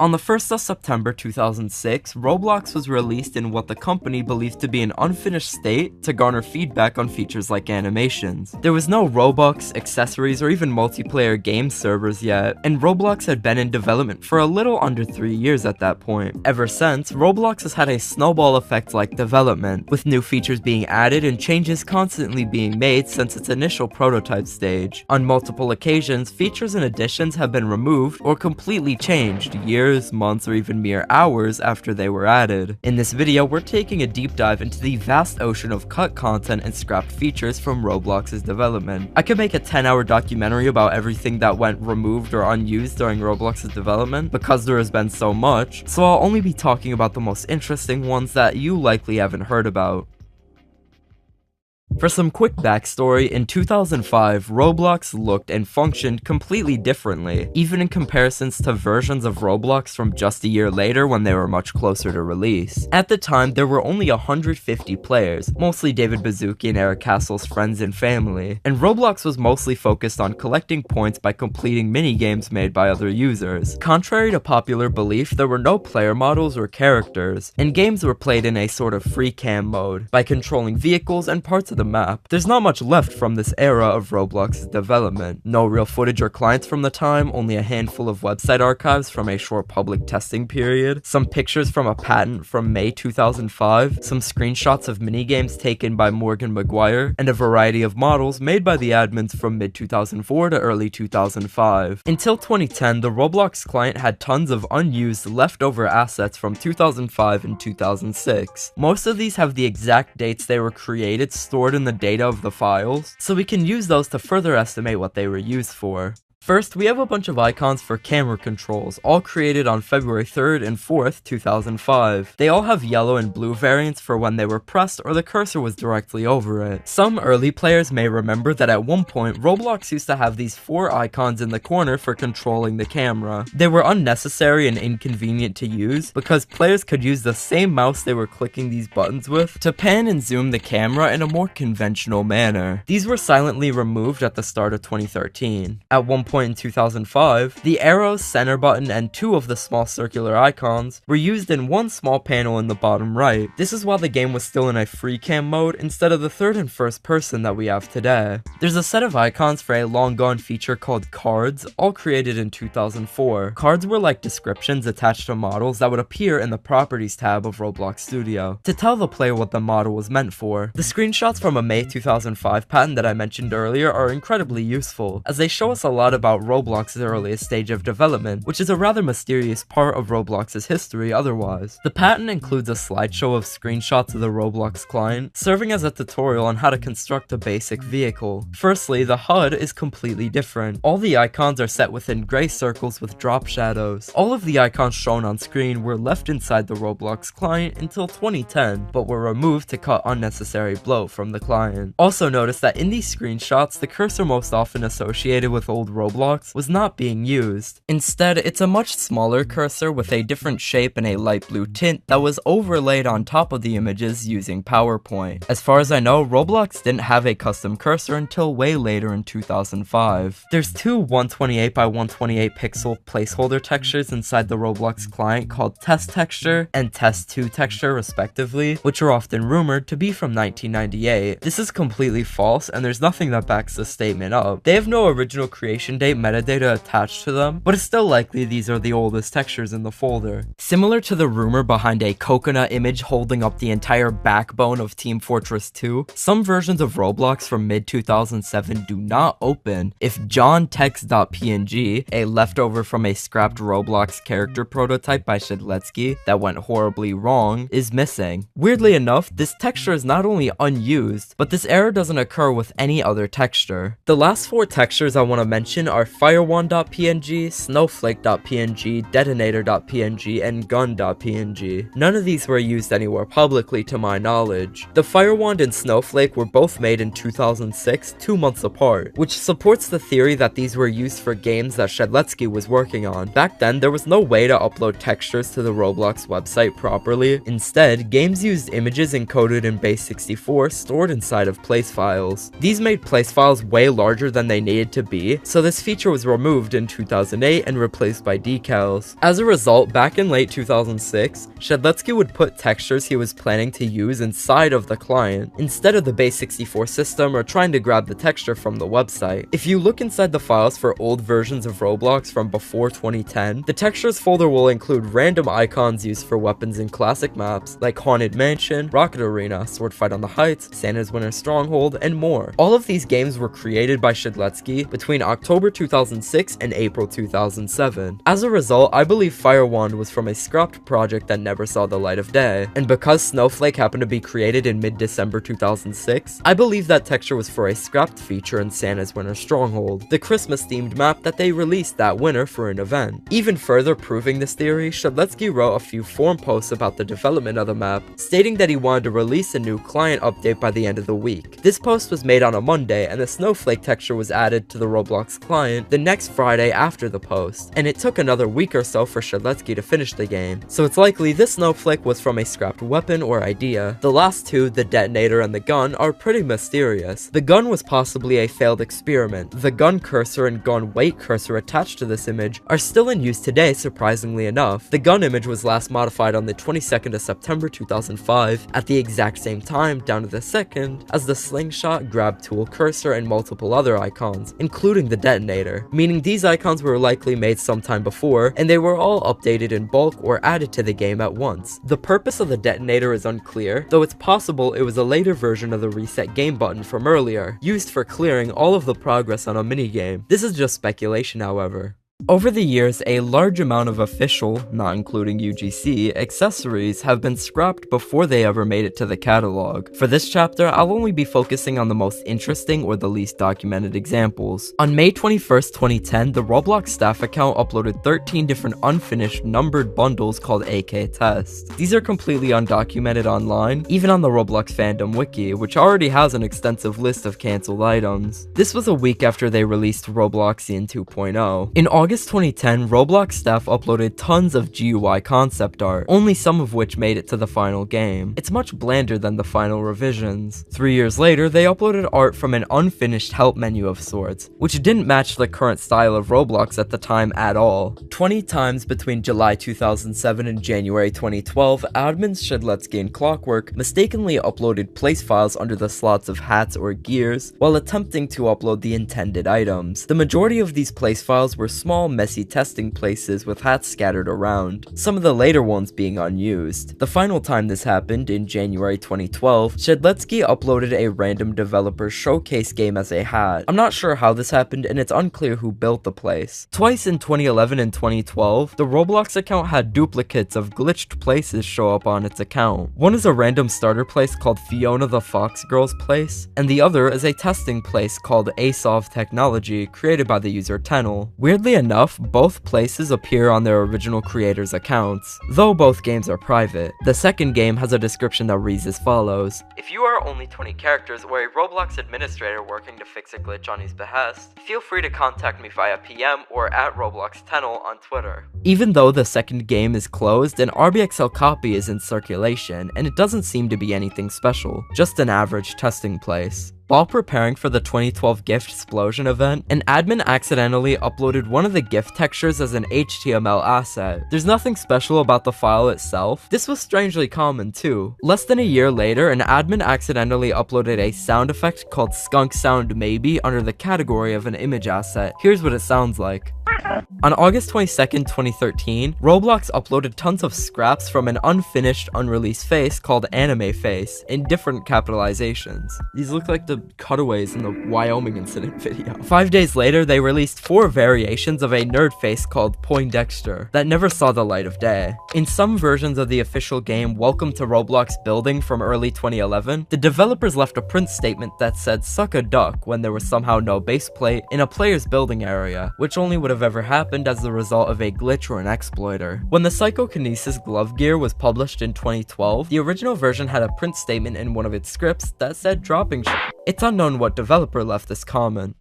On the 1st of September 2006, Roblox was released in what the company believed to be an unfinished state to garner feedback on features like animations. There was no Robux, accessories, or even multiplayer game servers yet, and Roblox had been in development for a little under 3 years at that point. Ever since, Roblox has had a snowball effect-like development, with new features being added and changes constantly being made since its initial prototype stage. On multiple occasions, features and additions have been removed or completely changed years, months, or even mere hours after they were added. In this video, we're taking a deep dive into the vast ocean of cut content and scrapped features from Roblox's development. I could make a 10-hour documentary about everything that went removed or unused during Roblox's development, because there has been so much, so I'll only be talking about the most interesting ones that you likely haven't heard about. For some quick backstory, in 2005, Roblox looked and functioned completely differently, even in comparisons to versions of Roblox from just a year later when they were much closer to release. At the time, there were only 150 players, mostly David Baszucki and Eric Castle's friends and family, and Roblox was mostly focused on collecting points by completing minigames made by other users. Contrary to popular belief, there were no player models or characters, and games were played in a sort of free cam mode, by controlling vehicles and parts of the map. There's not much left from this era of Roblox's development. No real footage or clients from the time, only a handful of website archives from a short public testing period, some pictures from a patent from May 2005, some screenshots of minigames taken by Morgan Maguire, and a variety of models made by the admins from mid-2004 to early 2005. Until 2010, the Roblox client had tons of unused leftover assets from 2005 and 2006. Most of these have the exact dates they were created stored in the data of the files, so we can use those to further estimate what they were used for. First, we have a bunch of icons for camera controls, all created on February 3rd and 4th, 2005. They all have yellow and blue variants for when they were pressed or the cursor was directly over it. Some early players may remember that at one point, Roblox used to have these 4 icons in the corner for controlling the camera. They were unnecessary and inconvenient to use because players could use the same mouse they were clicking these buttons with to pan and zoom the camera in a more conventional manner. These were silently removed at the start of 2013. At one point in 2005, the arrows, center button, and 2 of the small circular icons were used in one small panel in the bottom right. This is while the game was still in a free cam mode instead of the third and first person that we have today. There's a set of icons for a long gone feature called cards, all created in 2004. Cards were like descriptions attached to models that would appear in the properties tab of Roblox Studio to tell the player what the model was meant for. The screenshots from a May 2005 patent that I mentioned earlier are incredibly useful, as they show us a lot about Roblox's earliest stage of development, which is a rather mysterious part of Roblox's history otherwise. The patent includes a slideshow of screenshots of the Roblox client, serving as a tutorial on how to construct a basic vehicle. Firstly, the HUD is completely different. All the icons are set within gray circles with drop shadows. All of the icons shown on screen were left inside the Roblox client until 2010, but were removed to cut unnecessary bloat from the client. Also notice that in these screenshots, the cursor most often associated with old Roblox was not being used. Instead, it's a much smaller cursor with a different shape and a light blue tint that was overlaid on top of the images using PowerPoint. As far as I know, Roblox didn't have a custom cursor until way later in 2005. There's 2 128 by 128 pixel placeholder textures inside the Roblox client called Test Texture and Test 2 Texture respectively, which are often rumored to be from 1998. This is completely false, and there's nothing that backs this statement up. They have no original creation date metadata attached to them, but it's still likely these are the oldest textures in the folder. Similar to the rumor behind a coconut image holding up the entire backbone of Team Fortress 2, some versions of Roblox from mid-2007 do not open if johntext.png, a leftover from a scrapped Roblox character prototype by Shedletsky that went horribly wrong, is missing. Weirdly enough, this texture is not only unused, but this error doesn't occur with any other texture. The last 4 textures I want to mention are firewand.png, snowflake.png, detonator.png, and gun.png. None of these were used anywhere publicly to my knowledge. The firewand and snowflake were both made in 2006, 2 months apart, which supports the theory that these were used for games that Shedletsky was working on. Back then, there was no way to upload textures to the Roblox website properly. Instead, games used images encoded in base64 stored inside of place files. These made place files way larger than they needed to be, so this this feature was removed in 2008 and replaced by decals. As a result, back in late 2006, Shedletsky would put textures he was planning to use inside of the client, instead of the base 64 system or trying to grab the texture from the website. If you look inside the files for old versions of Roblox from before 2010, the textures folder will include random icons used for weapons in classic maps like Haunted Mansion, Rocket Arena, Sword Fight on the Heights, Santa's Winter Stronghold, and more. All of these games were created by Shedletsky between October 2006 and April 2007. As a result, I believe Firewand was from a scrapped project that never saw the light of day, and because Snowflake happened to be created in mid-December 2006, I believe that texture was for a scrapped feature in Santa's Winter Stronghold, the Christmas-themed map that they released that winter for an event. Even further proving this theory, Shedletsky wrote a few forum posts about the development of the map, stating that he wanted to release a new client update by the end of the week. This post was made on a Monday, and the Snowflake texture was added to the Roblox client the next Friday after the post, and it took another week or so for Shedletsky to finish the game, so it's likely this Snowflake was from a scrapped weapon or idea. The last two, the detonator and the gun, are pretty mysterious. The gun was possibly a failed experiment. The gun cursor and gun weight cursor attached to this image are still in use today, surprisingly enough. The gun image was last modified on the 22nd of September 2005, at the exact same time, down to the second, as the slingshot, grab tool cursor, and multiple other icons, including the detonator, meaning these icons were likely made sometime before, and they were all updated in bulk or added to the game at once. The purpose of the detonator is unclear, though it's possible it was a later version of the reset game button from earlier, used for clearing all of the progress on a minigame. This is just speculation, however. Over the years, a large amount of official, not including UGC, accessories have been scrapped before they ever made it to the catalog. For this chapter, I'll only be focusing on the most interesting or the least documented examples. On May 21st, 2010, the Roblox staff account uploaded 13 different unfinished numbered bundles called AK Test. These are completely undocumented online, even on the Roblox fandom wiki, which already has an extensive list of cancelled items. This was a week after they released Robloxian 2.0. In August 2010, Roblox staff uploaded tons of GUI concept art, only some of which made it to the final game. It's much blander than the final revisions. 3 years later, they uploaded art from an unfinished help menu of sorts, which didn't match the current style of Roblox at the time at all. 20 times between July 2007 and January 2012, admins Shedletsky and Clockwork mistakenly uploaded place files under the slots of hats or gears, while attempting to upload the intended items. The majority of these place files were small, messy testing places with hats scattered around, some of the later ones being unused. The final time this happened, in January 2012, Shedletsky uploaded a random developer showcase game as a hat. I'm not sure how this happened, and it's unclear who built the place. Twice in 2011 and 2012, the Roblox account had duplicates of glitched places show up on its account. One is a random starter place called Fiona the Fox Girl's Place, and the other is a testing place called Asov Technology, created by the user Tenel. Weirdly enough, both places appear on their original creators' accounts, though both games are private. The second game has a description that reads as follows: "If you are only 20 characters or a Roblox administrator working to fix a glitch on his behest, feel free to contact me via PM or at Roblox Tenel on Twitter." Even though the second game is closed, an RBXL copy is in circulation, and it doesn't seem to be anything special, just an average testing place. While preparing for the 2012 GIF Explosion event, an admin accidentally uploaded one of the GIF textures as an HTML asset. There's nothing special about the file itself. This was strangely common too. Less than a year later, an admin accidentally uploaded a sound effect called Skunk Sound Maybe under the category of an image asset. Here's what it sounds like. On August 22nd, 2013, Roblox uploaded tons of scraps from an unfinished, unreleased face called Anime Face in different capitalizations. These look like the cutaways in the Wyoming incident video. 5 days later, they released 4 variations of a nerd face called Poindexter that never saw the light of day. In some versions of the official game Welcome to Roblox Building from early 2011, the developers left a print statement that said "suck a duck" when there was somehow no base plate in a player's building area, which only would have ever happened as the result of a glitch or an exploiter. When the Psychokinesis glove gear was published in 2012, the original version had a print statement in one of its scripts that said dropping shit. It's unknown what developer left this comment.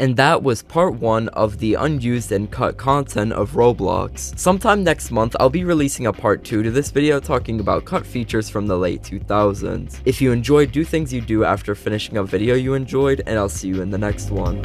And that was part 1 of the unused and cut content of Roblox. Sometime next month, I'll be releasing a part 2 to this video talking about cut features from the late 2000s. If you enjoyed, do things you do after finishing a video you enjoyed, and I'll see you in the next one.